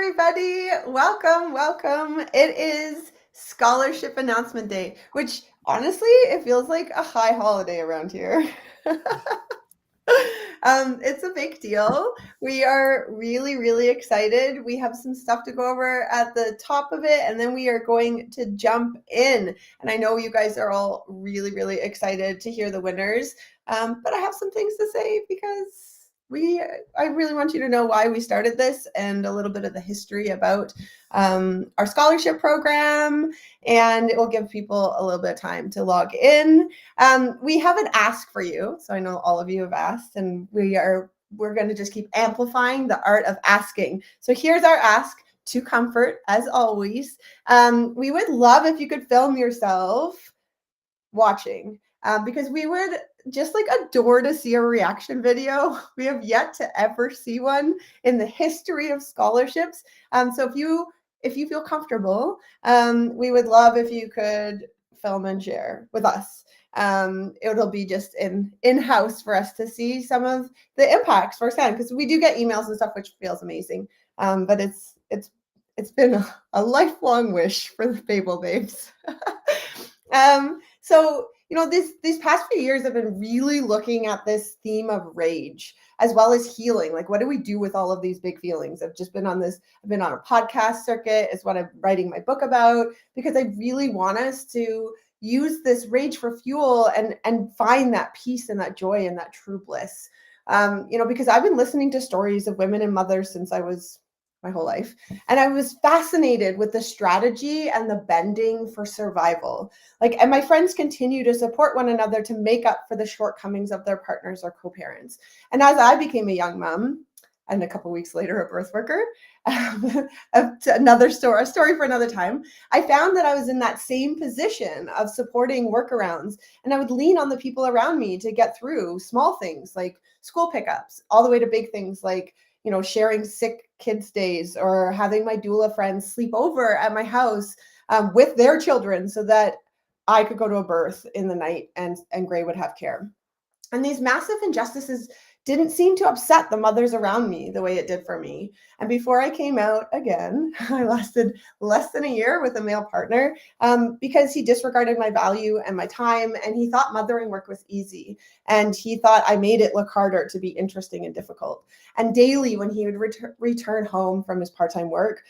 everybody. Welcome, welcome. It is Scholarship Announcement Day, which honestly, it feels like a high holiday around here. It's a big deal. We are really, really excited. We have some stuff to go over at the top of it, and then we are going to jump in. And I know you guys are all really, really excited to hear the winners. But I have some things to say because I really want you to know why we started this and a little bit of the history about our scholarship program, and it will give people a little bit of time to log in. We have an ask for you. So I know all of you have asked, and we're going to just keep amplifying the art of asking. So here's our ask to Comfort, as always. We would love if you could film yourself watching, because we would just like adore to see a reaction video. We have yet to ever see one in the history of scholarships. So if you feel comfortable, we would love if you could film and share with us. It'll be just in-house for us to see some of the impacts firsthand, because we do get emails and stuff, which feels amazing. But it's been a lifelong wish for the Fable Babes. So, these past few years I've been really looking at this theme of rage as well as healing. Like, what do we do with all of these big feelings? I've been on a podcast circuit, is what I'm writing my book about, because I really want us to use this rage for fuel and find that peace and that joy and that true bliss. Because I've been listening to stories of women and mothers since I was my whole life. And I was fascinated with the strategy and the bending for survival. And my friends continue to support one another to make up for the shortcomings of their partners or co-parents. And as I became a young mom, and a couple weeks later, a birth worker, a story for another time, I found that I was in that same position of supporting workarounds. And I would lean on the people around me to get through small things like school pickups, all the way to big things like sharing sick kids' days, or having my doula friends sleep over at my house with their children so that I could go to a birth in the night and Gray would have care. And these massive injustices didn't seem to upset the mothers around me the way it did for me. And before I came out again, I lasted less than a year with a male partner because he disregarded my value and my time, and he thought mothering work was easy. And he thought I made it look harder to be interesting and difficult. And daily, when he would return home from his part-time work,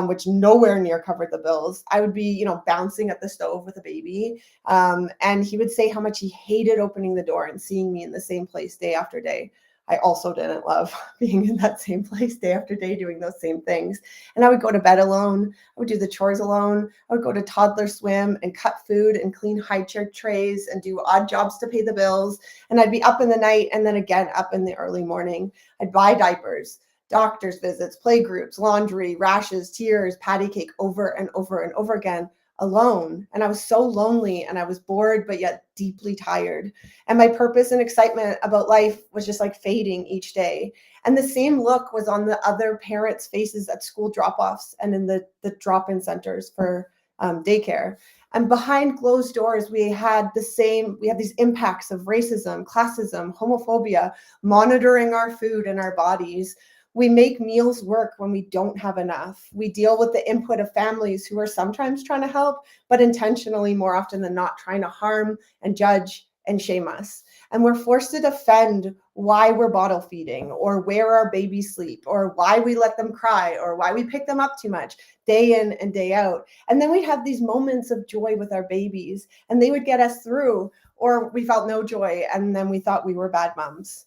which nowhere near covered the bills, I would be, bouncing at the stove with a baby. And he would say how much he hated opening the door and seeing me in the same place day after day. I also didn't love being in that same place day after day doing those same things. And I would go to bed alone. I would do the chores alone. I would go to toddler swim and cut food and clean high chair trays and do odd jobs to pay the bills. And I'd be up in the night and then again up in the early morning. I'd buy diapers, doctor's visits, play groups, laundry, rashes, tears, patty cake over and over and over again, alone. And I was so lonely, and I was bored, but yet deeply tired. And my purpose and excitement about life was just like fading each day. And the same look was on the other parents' faces at school drop-offs and in the drop-in centers for daycare. And behind closed doors, we had these impacts of racism, classism, homophobia, monitoring our food and our bodies. We make meals work when we don't have enough. We deal with the input of families who are sometimes trying to help, but intentionally, more often than not, trying to harm and judge and shame us. And we're forced to defend why we're bottle feeding, or where our babies sleep, or why we let them cry, or why we pick them up too much, day in and day out. And then we'd have these moments of joy with our babies, and they would get us through, or we felt no joy, and then we thought we were bad moms.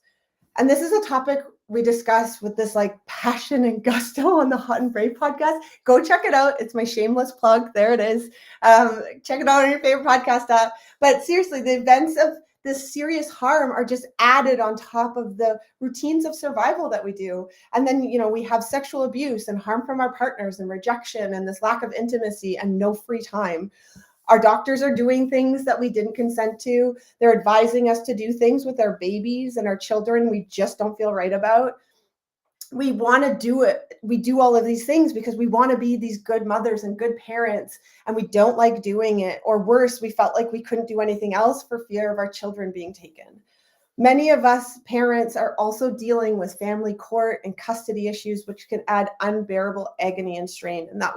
And this is a topic we discuss with this passion and gusto on the Hot and Brave podcast. Go check it out. It's my shameless plug. There it is. Check it out on your favorite podcast app. But seriously, the events of this serious harm are just added on top of the routines of survival that we do. And then, we have sexual abuse and harm from our partners and rejection and this lack of intimacy and no free time. Our doctors are doing things that we didn't consent to. They're advising us to do things with our babies and our children we just don't feel right about. We want to do it. We do all of these things because we want to be these good mothers and good parents, and we don't like doing it. Or worse, we felt like we couldn't do anything else for fear of our children being taken. Many of us parents are also dealing with family court and custody issues, which can add unbearable agony and strain. And that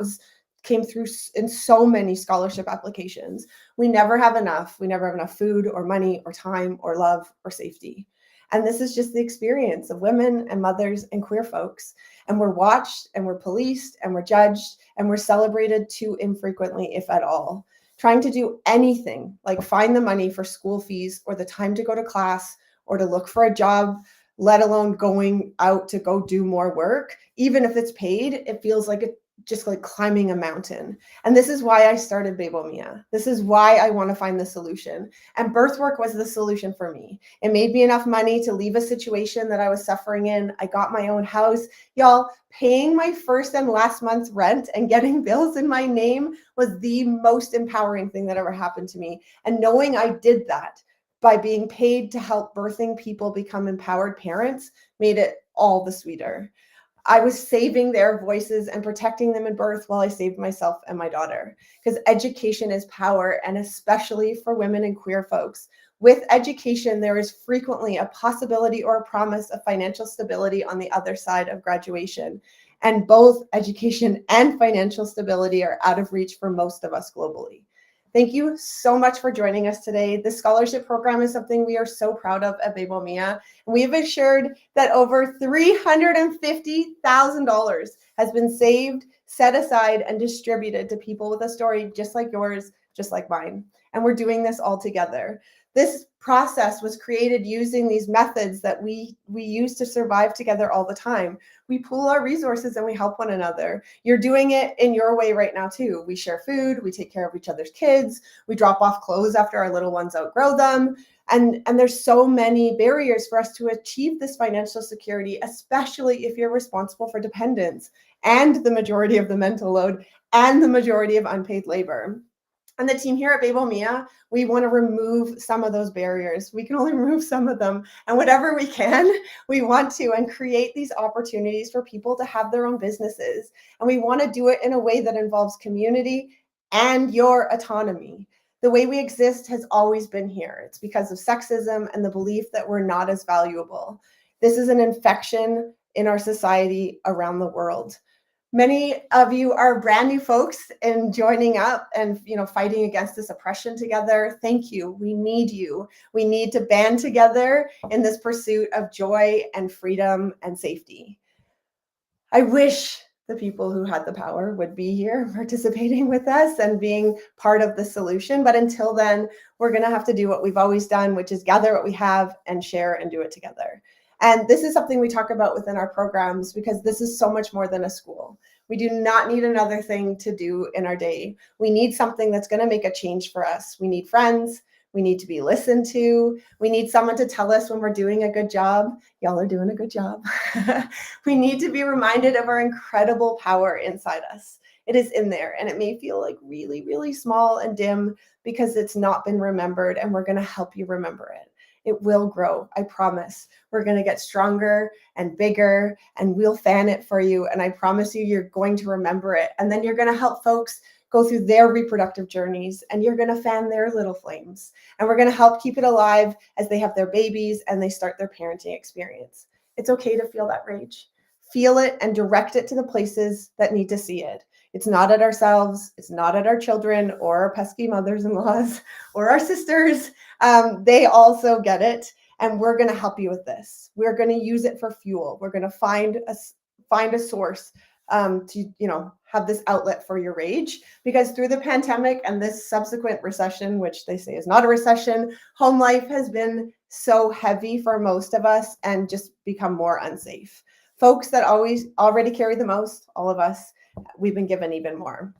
came through in so many scholarship applications. We never have enough. We never have enough food or money or time or love or safety. And this is just the experience of women and mothers and queer folks. And we're watched and we're policed and we're judged and we're celebrated too infrequently, if at all. Trying to do anything like find the money for school fees or the time to go to class or to look for a job, let alone going out to go do more work, even if it's paid, it feels like just like climbing a mountain. And this is why I started Bebo Mia. This is why I want to find the solution. And birth work was the solution for me. It made me enough money to leave a situation that I was suffering in. I got my own house. Y'all, paying my first and last month's rent and getting bills in my name was the most empowering thing that ever happened to me. And knowing I did that by being paid to help birthing people become empowered parents made it all the sweeter. I was saving their voices and protecting them in birth while I saved myself and my daughter. Because education is power, and especially for women and queer folks. With education, there is frequently a possibility or a promise of financial stability on the other side of graduation. And both education and financial stability are out of reach for most of us globally. Thank you so much for joining us today. The scholarship program is something we are so proud of at Bebo Mia. And we've assured that over $350,000 has been saved, set aside, and distributed to people with a story just like yours, just like mine. And we're doing this all together. This process was created using these methods that we use to survive together all the time. We pool our resources and we help one another. You're doing it in your way right now too. We share food, we take care of each other's kids, we drop off clothes after our little ones outgrow them. And there's so many barriers for us to achieve this financial security, especially if you're responsible for dependents and the majority of the mental load and the majority of unpaid labor. And the team here at Bebo Mia, we want to remove some of those barriers. We can only remove some of them. And whatever we can, we want to and create these opportunities for people to have their own businesses. And we want to do it in a way that involves community and your autonomy. The way we exist has always been here. It's because of sexism and the belief that we're not as valuable. This is an infection in our society around the world. Many of you are brand new folks and joining up and fighting against this oppression together. Thank you. We need you. We need to band together in this pursuit of joy and freedom and safety. I wish the people who had the power would be here participating with us and being part of the solution. But until then, we're going to have to do what we've always done, which is gather what we have and share and do it together. And this is something we talk about within our programs because this is so much more than a school. We do not need another thing to do in our day. We need something that's going to make a change for us. We need friends. We need to be listened to. We need someone to tell us when we're doing a good job. Y'all are doing a good job. We need to be reminded of our incredible power inside us. It is in there, and it may feel like really, really small and dim because it's not been remembered, and we're going to help you remember it. It will grow, I promise. We're going to get stronger and bigger, and we'll fan it for you. And I promise you, you're going to remember it. And then you're going to help folks go through their reproductive journeys, and you're going to fan their little flames. And we're going to help keep it alive as they have their babies and they start their parenting experience. It's okay to feel that rage. Feel it and direct it to the places that need to see it. It's not at ourselves. It's not at our children or our pesky mothers-in-laws or our sisters. They also get it. And we're going to help you with this. We're going to use it for fuel. We're going to find a source to have this outlet for your rage, because through the pandemic and this subsequent recession, which they say is not a recession, home life has been so heavy for most of us and just become more unsafe. Folks that already carry the most, all of us, we've been given even more.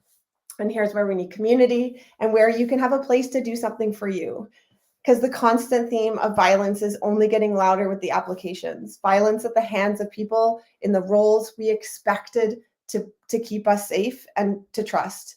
And here's where we need community and where you can have a place to do something for you. Because the constant theme of violence is only getting louder with the applications. Violence at the hands of people in the roles we expected to keep us safe and to trust.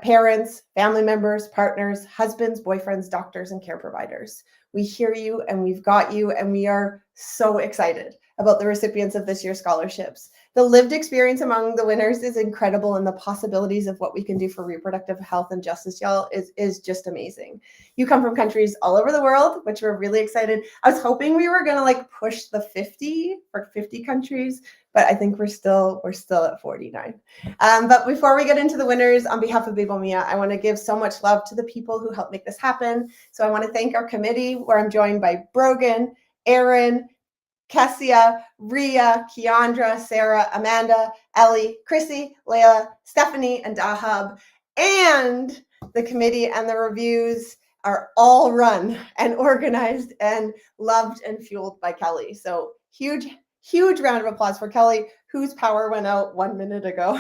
Parents, family members, partners, husbands, boyfriends, doctors, and care providers. We hear you and we've got you, and we are so excited about the recipients of this year's scholarships. The lived experience among the winners is incredible, and the possibilities of what we can do for reproductive health and justice, y'all, is just amazing. You come from countries all over the world, which we're really excited. I was hoping we were gonna like push the 50 for 50 countries, but I think we're still at 49. But before we get into the winners, on behalf of Babel Mia, I want to give so much love to the people who helped make this happen. So I want to thank our committee, where I'm joined by Brogan, Aaron, Kessia, Ria, Keandra, Sarah, Amanda, Ellie, Chrissy, Layla, Stephanie, and Dahab. And the committee and the reviews are all run and organized and loved and fueled by Kelly. So huge round of applause for Kelly, whose power went out 1 minute ago.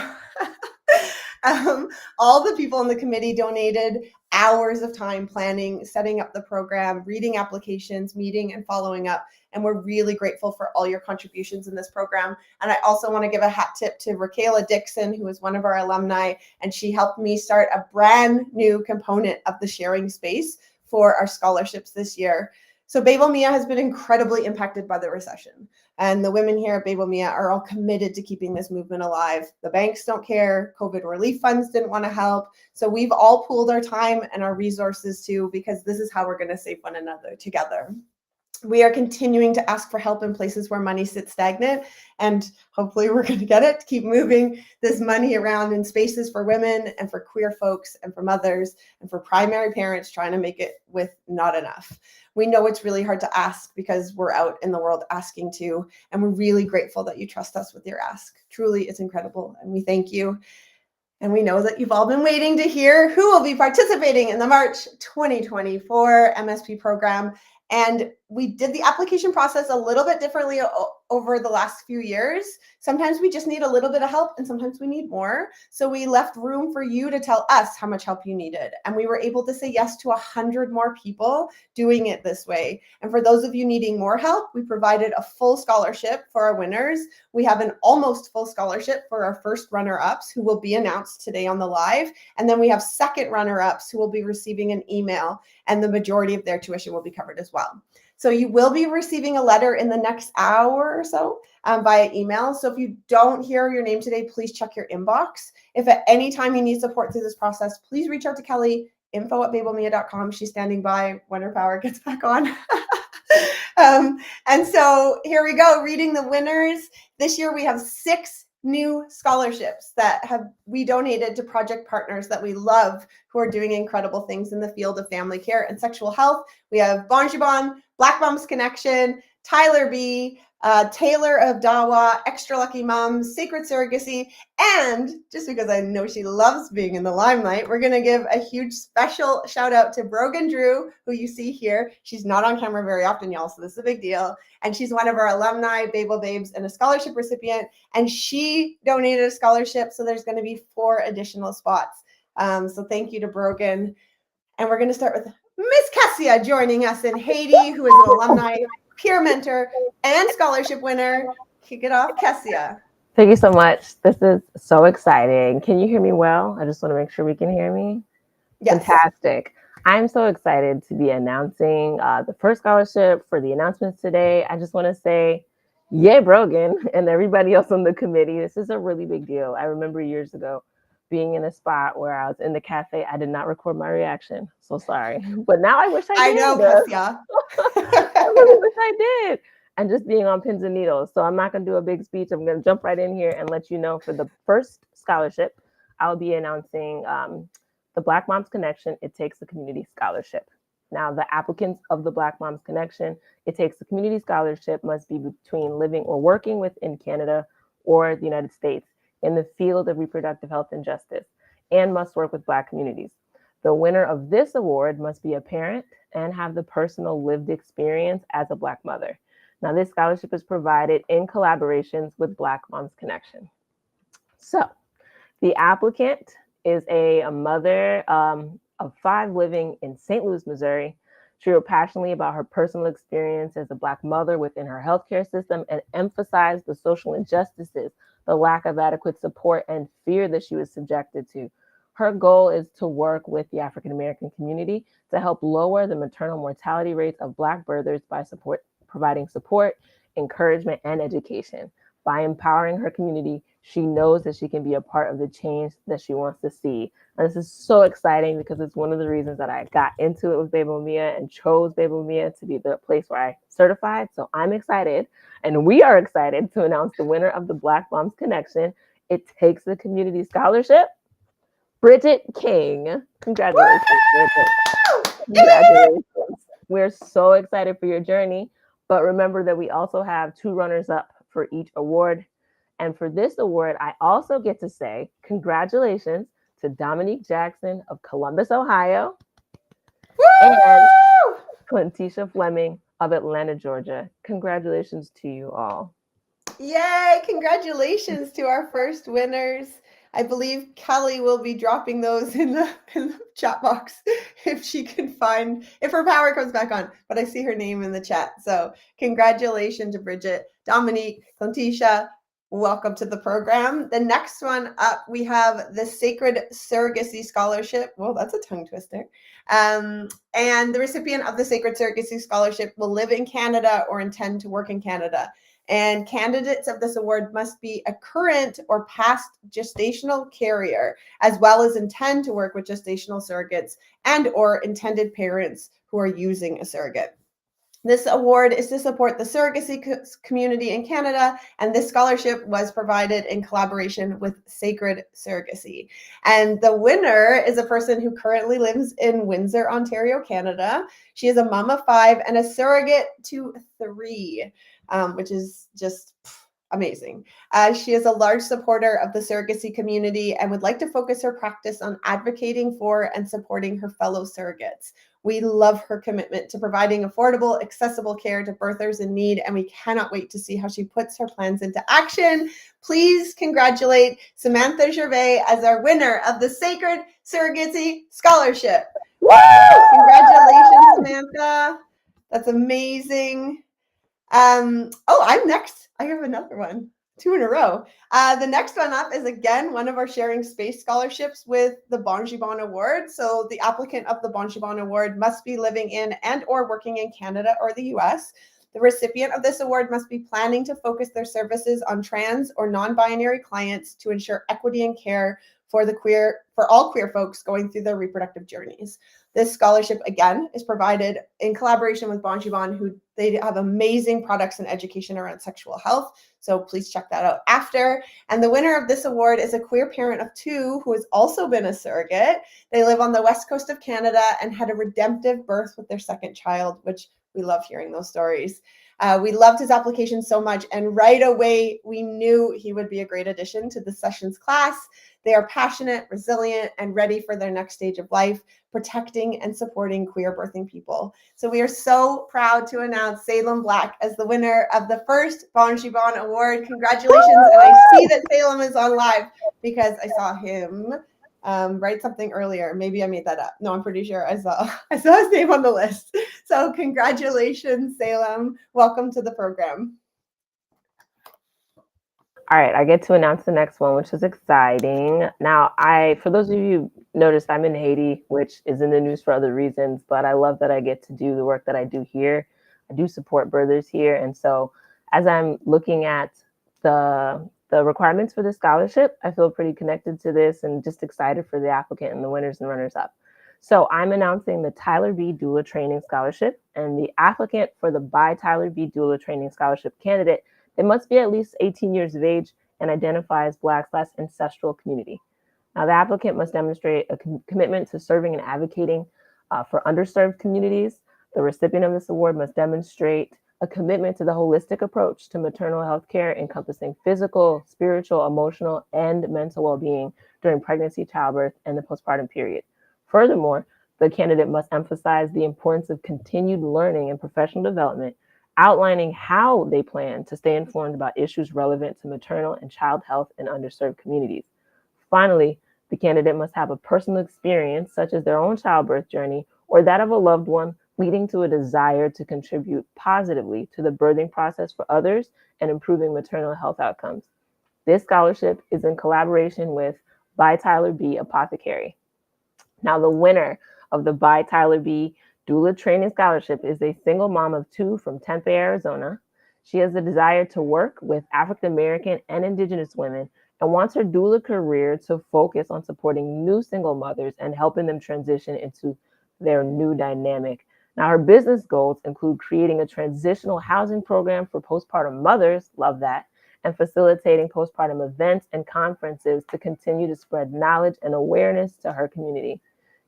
All the people in the committee donated hours of time planning, setting up the program, reading applications, meeting and following up. And we're really grateful for all your contributions in this program. And I also want to give a hat tip to Raquela Dixon, who is one of our alumni, and she helped me start a brand new component of the sharing space for our scholarships this year. So Babel Mia has been incredibly impacted by the recession. And the women here at Babel Mia are all committed to keeping this movement alive. The banks don't care. COVID relief funds didn't want to help. So we've all pooled our time and our resources too, because this is how we're going to save one another together. We are continuing to ask for help in places where money sits stagnant, and hopefully we're going to get it to keep moving this money around in spaces for women and for queer folks and for mothers and for primary parents trying to make it with not enough. We know it's really hard to ask because we're out in the world asking too, and we're really grateful that you trust us with your ask. Truly, it's incredible, and we thank you. And we know that you've all been waiting to hear who will be participating in the March 2024 MSP program. And we did the application process a little bit differently over the last few years. Sometimes we just need a little bit of help and sometimes we need more. So we left room for you to tell us how much help you needed. And we were able to say yes to 100 more people doing it this way. And for those of you needing more help, we provided a full scholarship for our winners. We have an almost full scholarship for our first runner-ups who will be announced today on the live. And then we have second runner-ups who will be receiving an email, and the majority of their tuition will be covered as well. So you will be receiving a letter in the next hour or so via email. So if you don't hear your name today, please check your inbox. If at any time you need support through this process, please reach out to Kelly, info@babelmia.com. She's standing by when her power gets back on. And so here we go, reading the winners. This year we have 6 new scholarships that we donated to project partners that we love, who are doing incredible things in the field of family care and sexual health. We have Bonjibon, Black Moms Connection, Tyler B., Taylor of Dawa, Extra Lucky Moms, Sacred Surrogacy, and just because I know she loves being in the limelight, we're going to give a huge special shout out to Brogan Drew, who you see here. She's not on camera very often, y'all, so this is a big deal. And she's one of our alumni, Babel Babes, and a scholarship recipient. And she donated a scholarship, so there's going to be 4 additional spots. So thank you to Brogan. And we're going to start with Miss Kessia joining us in Haiti, who is an alumni, peer mentor, and scholarship winner. Kick it off, Kessia. Thank you so much. This is so exciting. Can you hear me well? I just want to make sure we can hear me. Yes. Fantastic. I'm so excited to be announcing the first scholarship for the announcements today. I just want to say, yay, Brogan, and everybody else on the committee. This is a really big deal. I remember years ago being in a spot where I was in the cafe. I did not record my reaction. So sorry. But now I wish I did. I know, Kessia. I really wish I did. And just being on pins and needles. So I'm not going to do a big speech. I'm going to jump right in here and let you know for the first scholarship, I'll be announcing the Black Moms Connection, It Takes a Community Scholarship. Now, the applicants of the Black Moms Connection, It Takes a Community Scholarship must be between living or working within Canada or the United States in the field of reproductive health and justice, and must work with Black communities. The winner of this award must be a parent and have the personal lived experience as a Black mother. Now, this scholarship is provided in collaborations with Black Moms Connection. So, the applicant is a mother of 5 living in St. Louis, Missouri. She wrote passionately about her personal experience as a Black mother within her healthcare system and emphasized the social injustices, the lack of adequate support, and fear that she was subjected to. Her goal is to work with the African American community to help lower the maternal mortality rates of Black birthers by providing support, encouragement, and education. By empowering her community, she knows that she can be a part of the change that she wants to see. And this is so exciting because it's one of the reasons that I got into it with Baby Mia and chose Baby Mia to be the place where I certified. So I'm excited, and we are excited to announce the winner of the Black Moms Connection. It takes the community scholarship, Bridget King. Congratulations, Bridget. Congratulations. We're so excited for your journey. But remember that we also have 2 runners up for each award. And for this award, I also get to say congratulations to Dominique Jackson of Columbus, Ohio, and Clintisha Fleming of Atlanta, Georgia. Congratulations to you all. Yay! Congratulations to our first winners. I believe Kelly will be dropping those in the chat box if she can find, if her power comes back on. But I see her name in the chat. So congratulations to Bridget, Dominique, Clintisha. Welcome to the program. The next one up, we have the Sacred Surrogacy Scholarship. Well, that's a tongue twister. And the recipient of the Sacred Surrogacy Scholarship will live in Canada or intend to work in Canada. And candidates of this award must be a current or past gestational carrier, as well as intend to work with gestational surrogates and or intended parents who are using a surrogate. This award is to support the surrogacy community in Canada, and this scholarship was provided in collaboration with Sacred Surrogacy. And the winner is a person who currently lives in Windsor, Ontario, Canada. She is a mom of 5 and a surrogate to 3, which is just amazing. She is a large supporter of the surrogacy community and would like to focus her practice on advocating for and supporting her fellow surrogates. We love her commitment to providing affordable, accessible care to birthers in need, and we cannot wait to see how she puts her plans into action. Please congratulate Samantha Gervais as our winner of the Sacred Surrogacy Scholarship. Woo! Congratulations, Samantha. That's amazing. I'm next. I have another one. 2 in a row. The next one up is again one of our Sharing Space scholarships with the Bon Gibon Award. So the applicant of the Bon Gibon Award must be living in and or working in Canada or the US. The recipient of this award must be planning to focus their services on trans or non-binary clients to ensure equity and care for all queer folks going through their reproductive journeys. This scholarship, again, is provided in collaboration with Bon Gibon, who they have amazing products and education around sexual health. So please check that out after. And the winner of this award is a queer parent of 2 who has also been a surrogate. They live on the west coast of Canada and had a redemptive birth with their second child, which we love hearing those stories. We loved his application so much, and right away we knew he would be a great addition to the sessions class. They are passionate, resilient, and ready for their next stage of life, protecting and supporting queer birthing people. So we are so proud to announce Salem Black as the winner of the first Bon Gibon Award. Congratulations. And I see that Salem is on live because I saw him write something earlier. Maybe I made that up. No, I'm pretty sure I saw his name on the list. So congratulations, Salem. Welcome to the program. All right, I get to announce the next one, which is exciting. Now, for those of you who noticed, I'm in Haiti, which is in the news for other reasons, but I love that I get to do the work that I do here. I do support birthers here. And so as I'm looking at the requirements for the scholarship, I feel pretty connected to this and just excited for the applicant and the winners and runners up. So I'm announcing the Tyler B. Doula Training Scholarship, and the applicant for the By Tyler B. Doula Training Scholarship candidate, they must be at least 18 years of age and identify as Black/ancestral community. Now, the applicant must demonstrate a commitment to serving and advocating for underserved communities. The recipient of this award must demonstrate a commitment to the holistic approach to maternal health care, encompassing physical, spiritual, emotional, and mental well-being during pregnancy, childbirth, and the postpartum period. Furthermore, the candidate must emphasize the importance of continued learning and professional development, outlining how they plan to stay informed about issues relevant to maternal and child health in underserved communities. Finally, the candidate must have a personal experience, such as their own childbirth journey or that of a loved one, leading to a desire to contribute positively to the birthing process for others and improving maternal health outcomes. This scholarship is in collaboration with By Tyler B. Apothecary. Now, the winner of the By Tyler B. Doula Training Scholarship is a single mom of 2 from Tempe, Arizona. She has a desire to work with African American and Indigenous women and wants her doula career to focus on supporting new single mothers and helping them transition into their new dynamic. Now, her business goals include creating a transitional housing program for postpartum mothers, love that, and facilitating postpartum events and conferences to continue to spread knowledge and awareness to her community.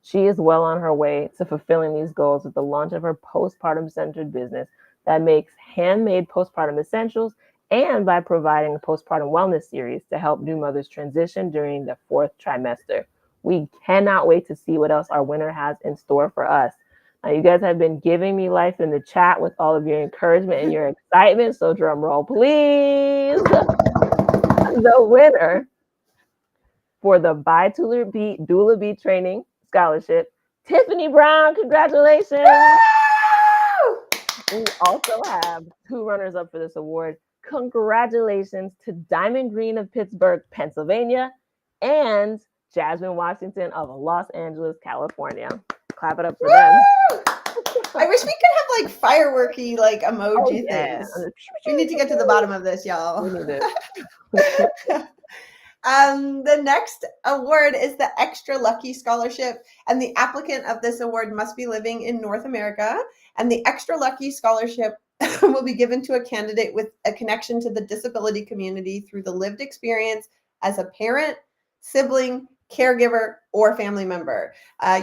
She is well on her way to fulfilling these goals with the launch of her postpartum centered business that makes handmade postpartum essentials and by providing a postpartum wellness series to help new mothers transition during the fourth trimester. We cannot wait to see what else our winner has in store for us. Now, you guys have been giving me life in the chat with all of your encouragement and your excitement. So, drum roll, please. The winner for the By Doula Beat Training Scholarship, Tiffany Brown. Congratulations. We also have 2 runners up for this award. Congratulations to Diamond Green of Pittsburgh, Pennsylvania, and Jasmine Washington of Los Angeles, California. Clap it up for them. I wish we could have like fireworky like emoji things. We need to get to the bottom of this, y'all. We need it. The next award is the Extra Lucky Scholarship, and the applicant of this award must be living in North America. And the Extra Lucky Scholarship will be given to a candidate with a connection to the disability community through the lived experience as a parent, sibling, caregiver, or family member.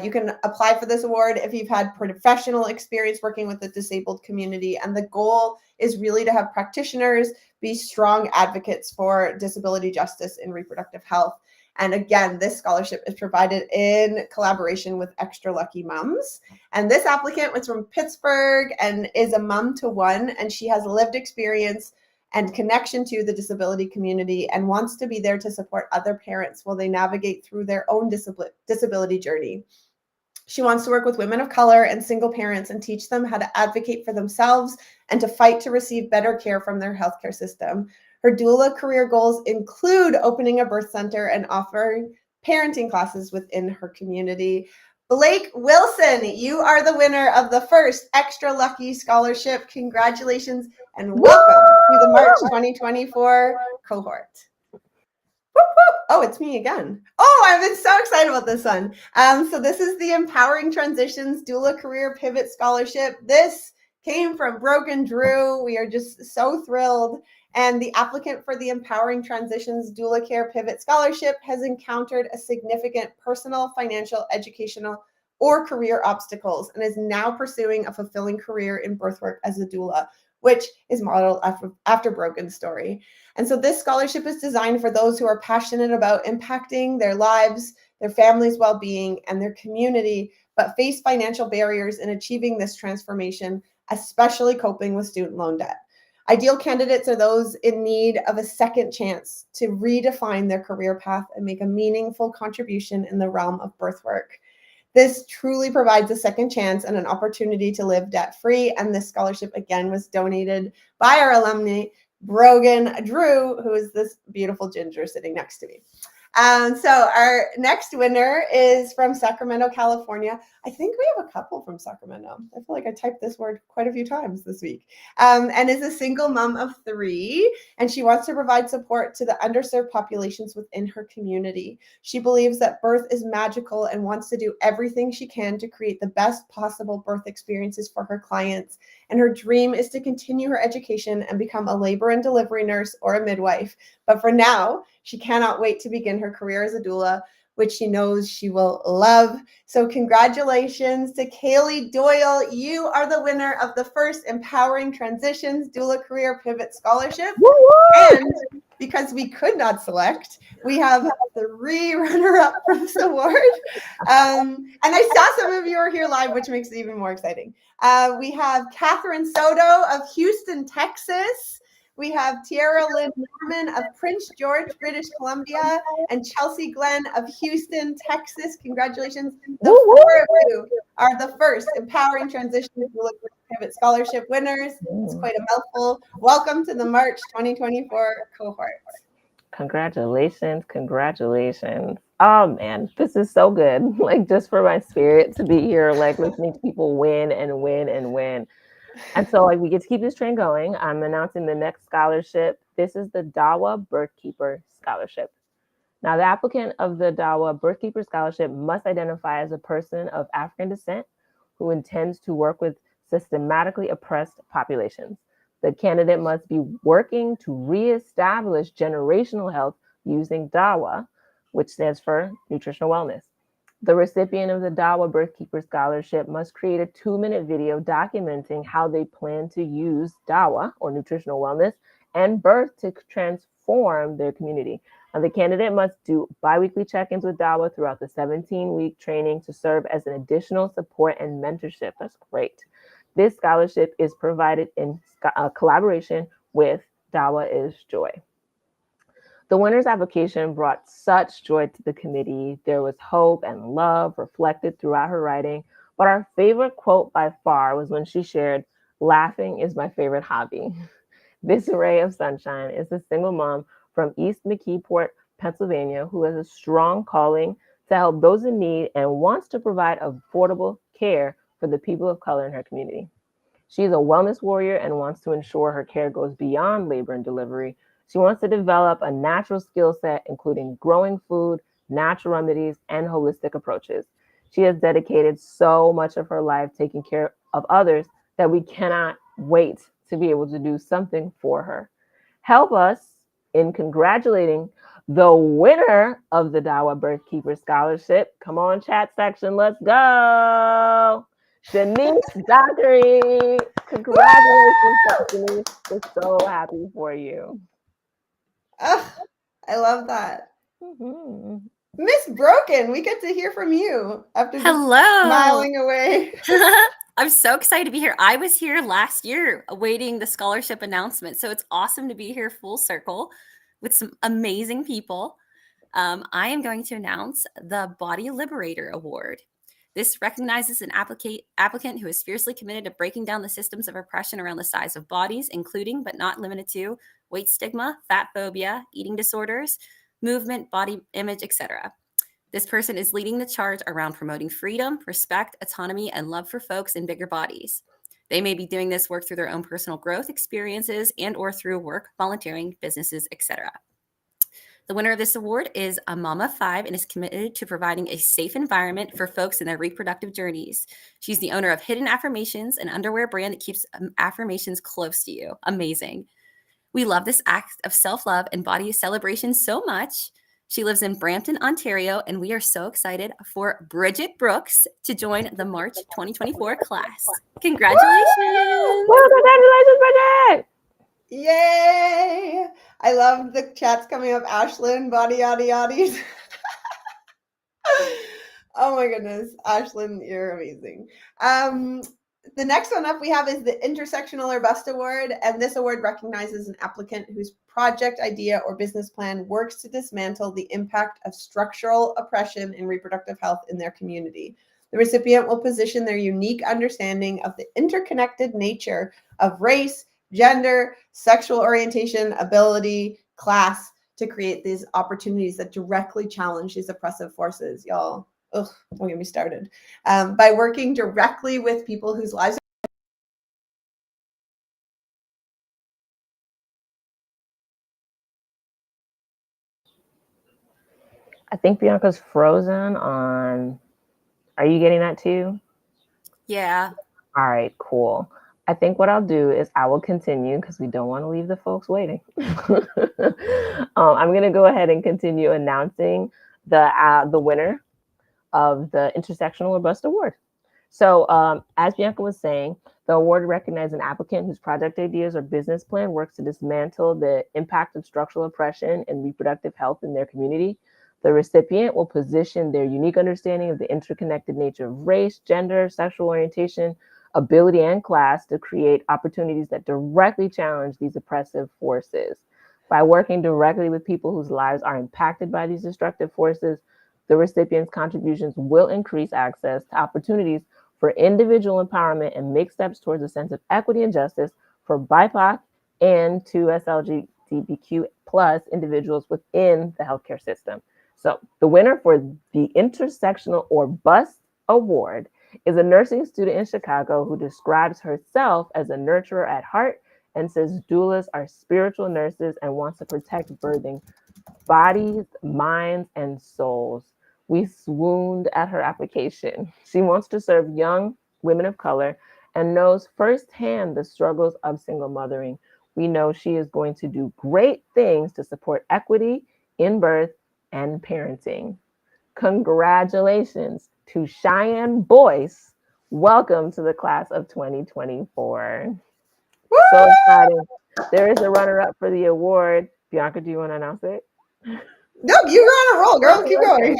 You can apply for this award if you've had professional experience working with the disabled community. And the goal is really to have practitioners be strong advocates for disability justice in reproductive health. And again, this scholarship is provided in collaboration with Extra Lucky Moms. And this applicant was from Pittsburgh and is a mom to one, and she has lived experience and connection to the disability community and wants to be there to support other parents while they navigate through their own disability journey. She wants to work with women of color and single parents and teach them how to advocate for themselves and to fight to receive better care from their healthcare system. Her doula career goals include opening a birth center and offering parenting classes within her community. Blake Wilson, you are the winner of the first Extra Lucky Scholarship. Congratulations and welcome to the March 2024 cohort. Oh, it's me again. Oh, I've been so excited about this one. So this is the Empowering Transitions Doula Career Pivot Scholarship. This came from Broken Drew. We are just so thrilled. And the applicant for the Empowering Transitions Doula Care Pivot Scholarship has encountered a significant personal, financial, educational, or career obstacles and is now pursuing a fulfilling career in birthwork as a doula, which is modeled after Broken's story. And so this scholarship is designed for those who are passionate about impacting their lives, their family's well-being, and their community, but face financial barriers in achieving this transformation, especially coping with student loan debt. Ideal candidates are those in need of a second chance to redefine their career path and make a meaningful contribution in the realm of birthwork. This truly provides a second chance and an opportunity to live debt-free. And this scholarship, again, was donated by our alumni, Brogan Drew, who is this beautiful ginger sitting next to me. So our next winner is from Sacramento, California. I think we have a couple from Sacramento. I feel like I typed this word quite a few times this week. And is a single mom of 3, and she wants to provide support to the underserved populations within her community. She believes that birth is magical and wants to do everything she can to create the best possible birth experiences for her clients. And her dream is to continue her education and become a labor and delivery nurse or a midwife. But for now, she cannot wait to begin her career as a doula, which she knows she will love. So congratulations to Kaylee Doyle. You are the winner of the first Empowering Transitions Doula Career Pivot Scholarship. Woo-hoo! And because we could not select, we have 3 runner-up for this award. And I saw some of you are here live, which makes it even more exciting. We have Catherine Soto of Houston, Texas. We have Tiara Lynn Norman of Prince George, British Columbia, and Chelsea Glenn of Houston, Texas. Congratulations. The 4 of you are the first Empowering Transitions Doula Pivot Scholarship winners. It's quite a mouthful. Welcome to the March 2024 cohort. Congratulations. Congratulations. Oh man, this is so good. Like just for my spirit to be here, like listening to people win and win and win. And so like we get to keep this train going. I'm announcing the next scholarship. This is the Dawa Birthkeeper Scholarship. Now, the applicant of the Dawa Birthkeeper Scholarship must identify as a person of African descent who intends to work with systematically oppressed populations. The candidate must be working to reestablish generational health using Dawa, which stands for nutritional wellness. The recipient of the Dawa Birthkeeper Scholarship must create a 2-minute video documenting how they plan to use Dawa, or nutritional wellness, and birth to transform their community. Now, the candidate must do biweekly check-ins with Dawa throughout the 17-week training to serve as an additional support and mentorship. That's great. This scholarship is provided in collaboration with Dawa is Joy. The winner's application brought such joy to the committee. There was hope and love reflected throughout her writing. But our favorite quote by far was when she shared, "Laughing is my favorite hobby." This ray of sunshine is a single mom from East McKeeport, Pennsylvania, who has a strong calling to help those in need and wants to provide affordable care for the people of color in her community. She's a wellness warrior and wants to ensure her care goes beyond labor and delivery. She wants to develop a natural skill set, including growing food, natural remedies, and holistic approaches. She has dedicated so much of her life taking care of others that we cannot wait to be able to do something for her. Help us in congratulating the winner of the Dawa Birthkeeper Scholarship. Come on, chat section, let's go. Shanice Dockery. Congratulations, Shanice. We're so happy for you. Oh, I love that. Mm-hmm. Miss Broken, we get to hear from you after Hello. smiling away. I'm so excited to be here. I was here last year awaiting the scholarship announcement. So it's awesome to be here full circle with some amazing people. I am going to announce the Body Liberator Award. This recognizes an applicant who is fiercely committed to breaking down the systems of oppression around the size of bodies, including but not limited to weight stigma, fat phobia, eating disorders, movement, body image, etc. This person is leading the charge around promoting freedom, respect, autonomy, and love for folks in bigger bodies. They may be doing this work through their own personal growth experiences and or through work, volunteering, businesses, etc. The winner of this award is a Mama 5 and is committed to providing a safe environment for folks in their reproductive journeys. She's the owner of Hidden Affirmations, an underwear brand that keeps affirmations close to you. Amazing. We love this act of self-love and body celebration so much. She lives in Brampton, Ontario, and we are so excited for Bridget Brooks to join the March 2024 class. Congratulations! Well, congratulations, Bridget! Yay! I love the chats coming up. Ashlyn, body yaddy yaddies. Oh my goodness, Ashlyn, you're amazing. The next one up we have is the Intersectional or Bust Award, and this award recognizes an applicant whose project, idea, or business plan works to dismantle the impact of structural oppression in reproductive health in their community. The recipient will position their unique understanding of the interconnected nature of race, gender, sexual orientation, ability, class to create these opportunities that directly challenge these oppressive forces. Y'all, ugh, don't get me started. By working directly with people whose lives I think Bianca's frozen on. Are you getting that too? Yeah. All right, cool. I think what I'll do is I will continue because we don't want to leave the folks waiting. I'm going to go ahead and continue announcing the winner of the Intersectional or Bust Award. So as Bianca was saying, the award recognizes an applicant whose project ideas or business plan works to dismantle the impact of structural oppression and reproductive health in their community. The recipient will position their unique understanding of the interconnected nature of race, gender, sexual orientation, ability, and class to create opportunities that directly challenge these oppressive forces. By working directly with people whose lives are impacted by these destructive forces, the recipient's contributions will increase access to opportunities for individual empowerment and make steps towards a sense of equity and justice for BIPOC and to LGBTQ plus individuals within the healthcare system. So the winner for the Intersectional or Bust Award is a nursing student in Chicago who describes herself as a nurturer at heart and says doulas are spiritual nurses and wants to protect birthing bodies, minds, and souls. We swooned at her application. She wants to serve young women of color and knows firsthand the struggles of single mothering. We know she is going to do great things to support equity in birth and parenting. Congratulations to Cheyenne Boyce. Welcome to the class of 2024. So exciting. There is a runner-up for the award. Bianca, do you want to announce it? No, you were on a roll, girl. Keep going.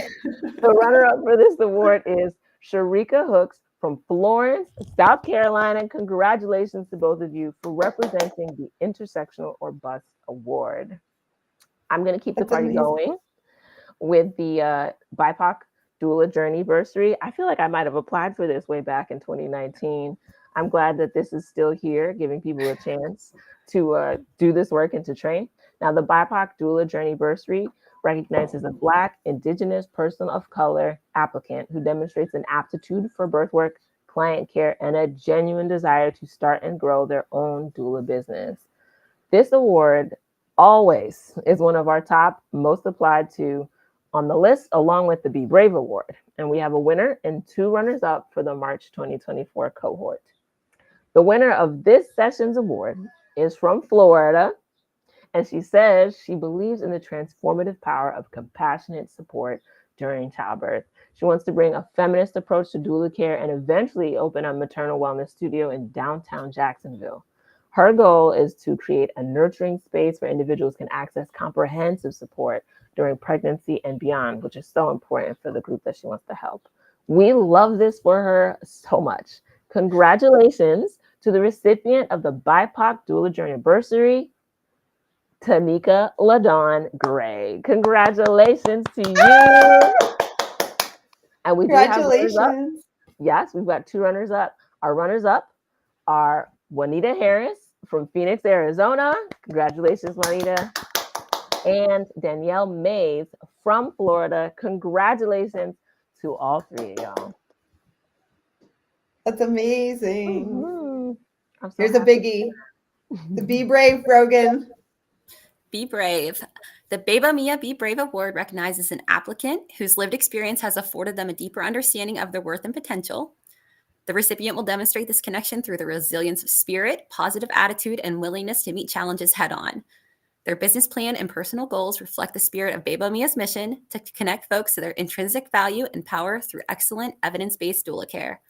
The runner-up for this award is Sharika Hooks from Florence, South Carolina. Congratulations to both of you for representing the Intersectional or Bus Award. I'm going to keep the party going with the BIPOC Doula Journey Bursary. I feel like I might have applied for this way back in 2019. I'm glad that this is still here, giving people a chance to do this work and to train. Now, the BIPOC Doula Journey Bursary recognizes a Black, Indigenous, person of color applicant who demonstrates an aptitude for birth work, client care, and a genuine desire to start and grow their own doula business. This award always is one of our top most applied to on the list, along with the Be Brave Award. And we have a winner and 2 runners-up for the March 2024 cohort. The winner of this session's award is from Florida, and she says she believes in the transformative power of compassionate support during childbirth. She wants to bring a feminist approach to doula care and eventually open a maternal wellness studio in downtown Jacksonville. Her goal is to create a nurturing space where individuals can access comprehensive support during pregnancy and beyond, which is so important for the group that she wants to help. We love this for her so much. Congratulations to the recipient of the BIPOC Doula Journey Bursary, Tamika LaDawn Gray. Congratulations to you. And we do have runners up. Yes, we've got 2 runners up. Our runners up are Juanita Harris from Phoenix, Arizona. Congratulations, Juanita. And Danielle Mays from Florida. Congratulations to all 3 of y'all. That's amazing. Mm-hmm. So here's happy. A biggie. The Be Brave, Brogan. Be Brave. The Beba Mia Be Brave Award recognizes an applicant whose lived experience has afforded them a deeper understanding of their worth and potential. The recipient will demonstrate this connection through the resilience of spirit, positive attitude, and willingness to meet challenges head-on. Their business plan and personal goals reflect the spirit of Beba Mia's mission to connect folks to their intrinsic value and power through excellent evidence-based doula care,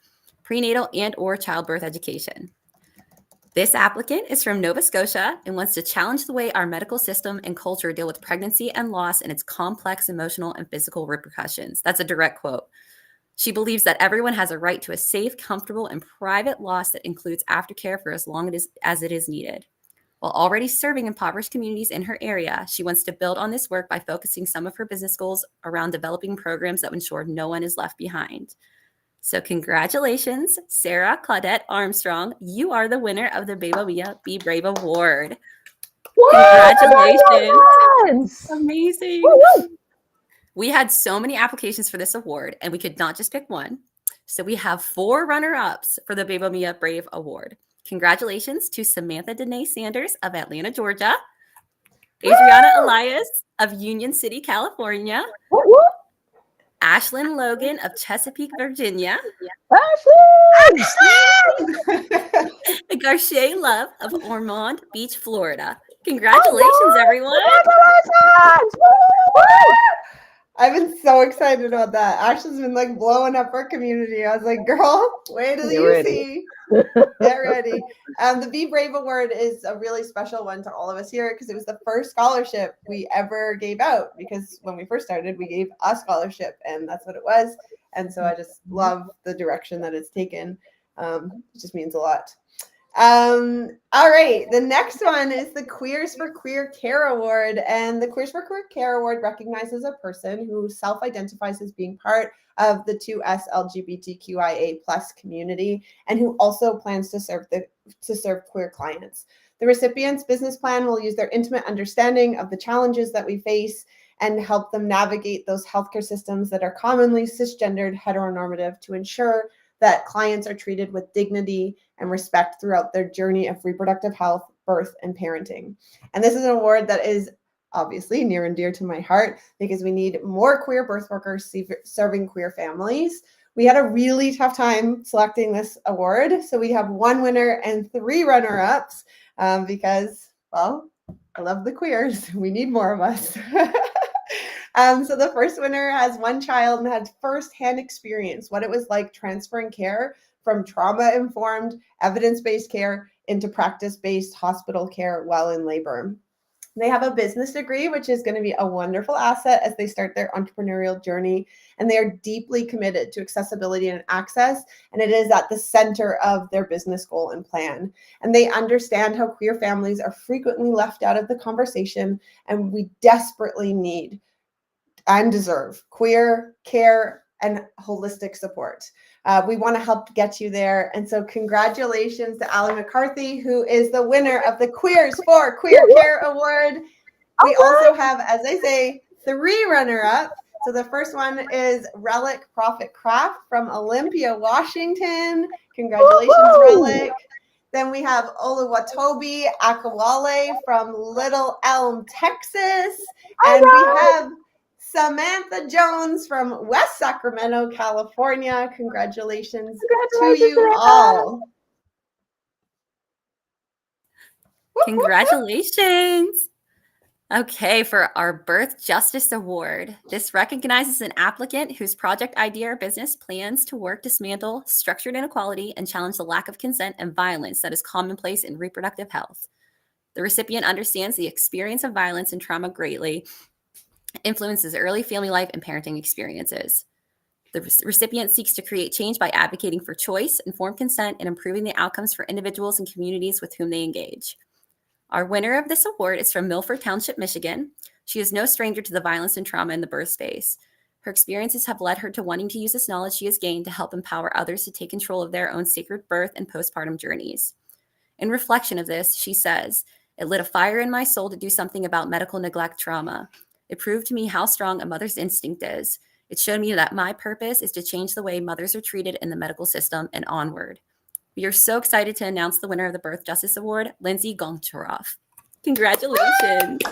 prenatal and or childbirth education. This applicant is from Nova Scotia and wants to challenge the way our medical system and culture deal with pregnancy and loss and its complex emotional and physical repercussions. That's a direct quote. She believes that everyone has a right to a safe, comfortable, and private loss that includes aftercare for as long as it is needed. While already serving impoverished communities in her area, she wants to build on this work by focusing some of her business goals around developing programs that ensure no one is left behind. So congratulations, Sarah Claudette Armstrong. You are the winner of the Beba Mia Be Brave Award. Congratulations. Amazing. Woo-hoo. We had so many applications for this award, and we could not just pick one. So we have 4 runner-ups for the Beba Mia Brave Award. Congratulations to Samantha Danae Sanders of Atlanta, Georgia, Adriana Elias of Union City, California, Ashlyn Logan of Chesapeake, Virginia, Garcia Love of Ormond Beach, Florida. Congratulations, everyone. Congratulations. I've been so excited about that. Ashley's been like blowing up our community. I was like, girl, wait till you see. Get ready. The Be Brave Award is a really special one to all of us here because it was the first scholarship we ever gave out, because when we first started, we gave a scholarship and that's what it was. And so I just love the direction that it's taken. It just means a lot. All right, the next one is the Queers for Queer Care Award, and the Queers for Queer Care Award recognizes a person who self-identifies as being part of the 2S LGBTQIA+ community and who also plans to serve queer clients. The recipient's business plan will use their intimate understanding of the challenges that we face and help them navigate those healthcare systems that are commonly cisgendered, heteronormative, to ensure that clients are treated with dignity and respect throughout their journey of reproductive health, birth, and parenting. And this is an award that is obviously near and dear to my heart because we need more queer birth workers serving queer families. We had a really tough time selecting this award. So we have one winner and 3 runner-ups because, well, I love the queers. We need more of us. So the first winner has 1 child and had firsthand experience what it was like transferring care from trauma-informed, evidence-based care into practice-based hospital care while in labor. They have a business degree, which is going to be a wonderful asset as they start their entrepreneurial journey. And they are deeply committed to accessibility and access. And it is at the center of their business goal and plan. And they understand how queer families are frequently left out of the conversation. And we desperately need and deserve queer care and holistic support. We want to help get you there. And so congratulations to Allie McCarthy, who is the winner of the Queers for Queer Care Award. We also have, as I say, 3 runner-up. So the first one is Relic Profit Craft from Olympia, Washington. Congratulations, Relic. Then we have Oluwatobi Akawale from Little Elm, Texas. And we have Samantha Jones from West Sacramento, California. Congratulations to you all. Congratulations. Okay, for our Birth Justice Award, this recognizes an applicant whose project idea or business plans to work dismantle structured inequality and challenge the lack of consent and violence that is commonplace in reproductive health. The recipient understands the experience of violence and trauma greatly influences early family life and parenting experiences. The recipient seeks to create change by advocating for choice, informed consent, and improving the outcomes for individuals and communities with whom they engage. Our winner of this award is from Milford Township, Michigan. She is no stranger to the violence and trauma in the birth space. Her experiences have led her to wanting to use this knowledge she has gained to help empower others to take control of their own sacred birth and postpartum journeys. In reflection of this, she says, "It lit a fire in my soul to do something about medical neglect trauma. It proved to me how strong a mother's instinct is. It showed me that my purpose is to change the way mothers are treated in the medical system and onward." We are so excited to announce the winner of the Birth Justice Award, Lindsay Goncharov. Congratulations.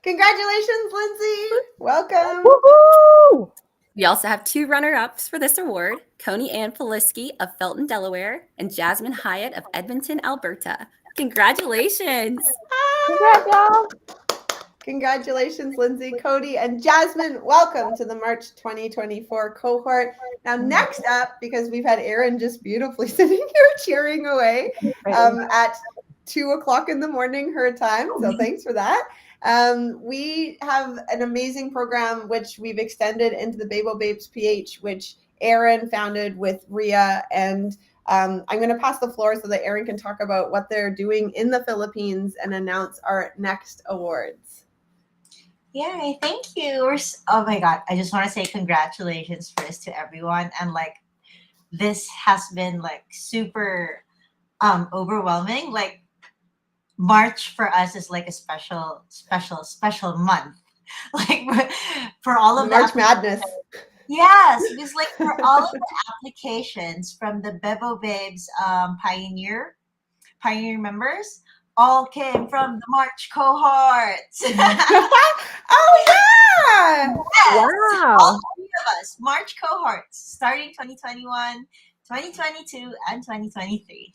Congratulations, Lindsay. Welcome. Woohoo! We also have 2 runner-ups for this award, Coney Ann Polisky of Felton, Delaware, and Jasmine Hyatt of Edmonton, Alberta. Congratulations. Congrats, y'all. Congratulations, Lindsay, Cody, and Jasmine. Welcome to the March 2024 cohort. Now, next up, because we've had Erin just beautifully sitting here cheering away at 2 o'clock in the morning, her time. So thanks for that. We have an amazing program, which we've extended into the Babo Babes PH, which Erin founded with Ria. And I'm going to pass the floor so that Erin can talk about what they're doing in the Philippines and announce our next awards. Yeah, thank you. Oh my God. I just want to say congratulations first to everyone. And like, this has been like super overwhelming. Like March for us is like a special month. Like for all of March Madness. Yes, because like for all of the applications from the Bebo Babes Pioneer members, all came from the March cohorts. Oh yeah! Yes, Wow. all 3 of us, March cohorts, starting 2021, 2022, and 2023.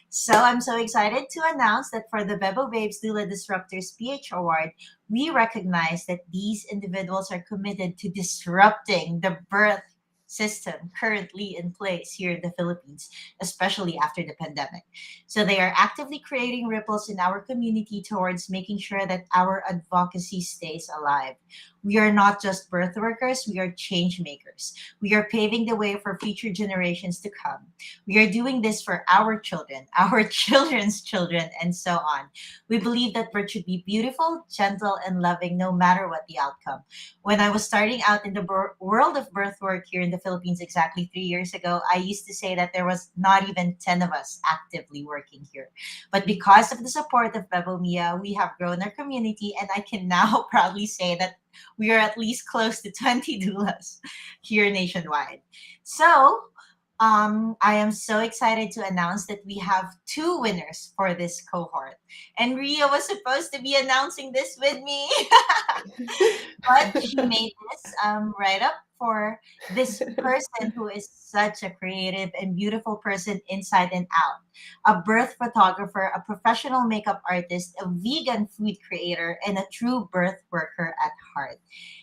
So I'm so excited to announce that for the Bebo Babes Doula Disruptors PH Award, we recognize that these individuals are committed to disrupting the birth system currently in place here in the Philippines, especially after the pandemic. So they are actively creating ripples in our community towards making sure that our advocacy stays alive. We are not just birth workers, we are change makers. We are paving the way for future generations to come. We are doing this for our children, our children's children, and so on. We believe that birth should be beautiful, gentle, and loving no matter what the outcome. When I was starting out in the world of birth work here in the Philippines exactly 3 years ago, I used to say that there was not even 10 of us actively working here. But because of the support of Bebo Mia, we have grown our community, and I can now proudly say that we are at least close to 20 doulas here nationwide. So I am so excited to announce that we have 2 winners for this cohort. And Ria was supposed to be announcing this with me, but she made this write up for this person who is such a creative and beautiful person inside and out. A birth photographer, a professional makeup artist, a vegan food creator, and a true birth worker at heart.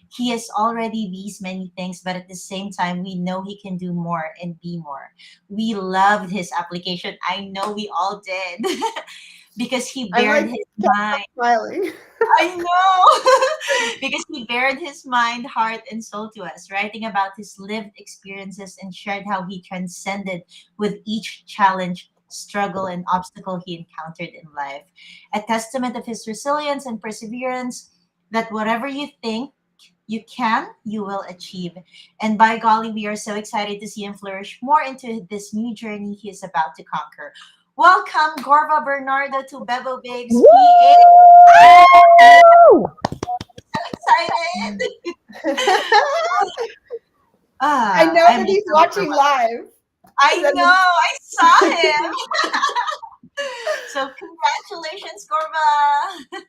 He is already these many things, but at the same time, we know he can do more and be more. We loved his application. I know we all did because he I'm bared like his kept mind. smiling. I know because he bared his mind, heart, and soul to us, writing about his lived experiences and shared how he transcended with each challenge, struggle, and obstacle he encountered in life. A testament of his resilience and perseverance that whatever you think you can, you will achieve. And by golly, we are so excited to see him flourish more into this new journey he is about to conquer. Welcome, Gorva Bernardo, to Bebo Babes PA. Woo! Excited. I know I'm that he's so watching overwhelmed. live. I That know, I saw him. So congratulations, Gorva.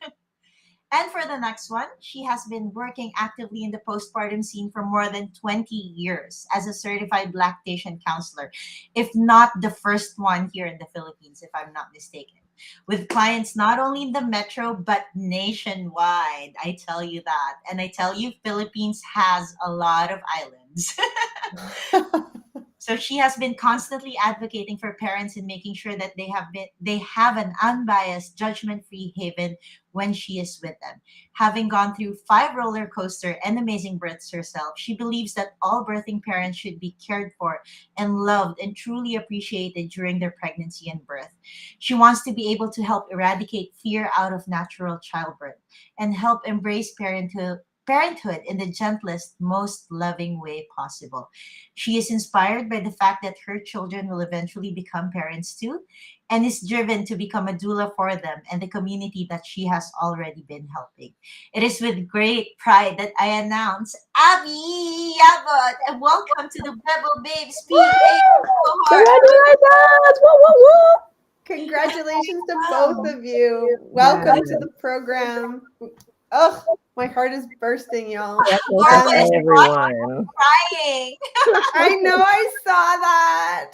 And for the next one, she has been working actively in the postpartum scene for more than 20 years as a certified lactation counselor, if not the first one here in the Philippines, if I'm not mistaken. With clients not only in the metro, but nationwide. I tell you that. And I tell you, Philippines has a lot of islands. So she has been constantly advocating for parents and making sure that they have an unbiased, judgment-free haven when she is with them. Having gone through 5 roller coaster and amazing births herself, she believes that all birthing parents should be cared for and loved and truly appreciated during their pregnancy and birth. She wants to be able to help eradicate fear out of natural childbirth and help embrace parenthood in the gentlest, most loving way possible. She is inspired by the fact that her children will eventually become parents too, and is driven to become a doula for them and the community that she has already been helping. It is with great pride that I announce Abby Yabot, and welcome to the Bebo Babes PA cohort. Congratulations! Woo, woo, woo! Congratulations to both of you. Welcome to the program. Oh, my heart is bursting, y'all. Congratulations, everyone. Crying. I know I saw that.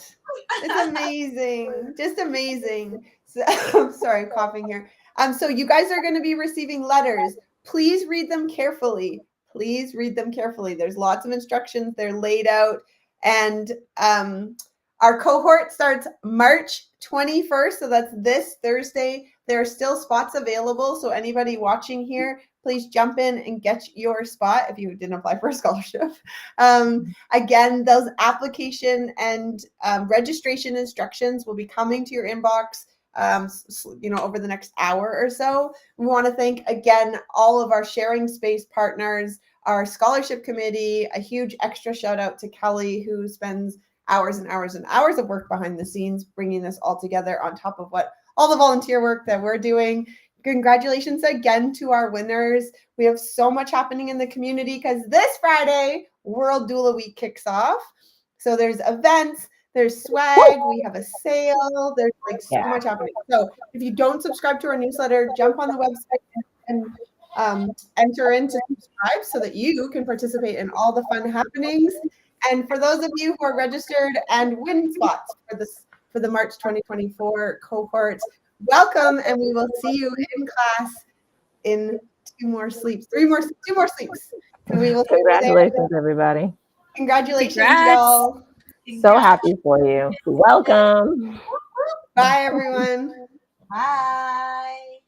It's amazing. Just amazing. So, I'm sorry, I'm coughing here. So you guys are going to be receiving letters. Please read them carefully. Please read them carefully. There's lots of instructions. They're laid out. And our cohort starts March 21st. So that's this Thursday. There are still spots available. So anybody watching here, please jump in and get your spot if you didn't apply for a scholarship. Again, those application and registration instructions will be coming to your inbox over the next hour or so. We want to thank again all of our sharing space partners, our scholarship committee, a huge extra shout out to Kelly, who spends hours and hours and hours of work behind the scenes bringing this all together on top of what all the volunteer work that we're doing. Congratulations again to our winners. We have so much happening in the community because this Friday, World Doula Week kicks off. So there's events, there's swag, we have a sale, there's like so much happening. So if you don't subscribe to our newsletter, jump on the website and enter in to subscribe so that you can participate in all the fun happenings. And for those of you who are registered and win spots for the March 2024 cohort, welcome, and we will see you in class in 2 more sleeps. 2 more sleeps. And we will Congratulations, everybody. Congratulations, Congrats. y'all. So happy for you. Welcome. Bye, everyone. Bye.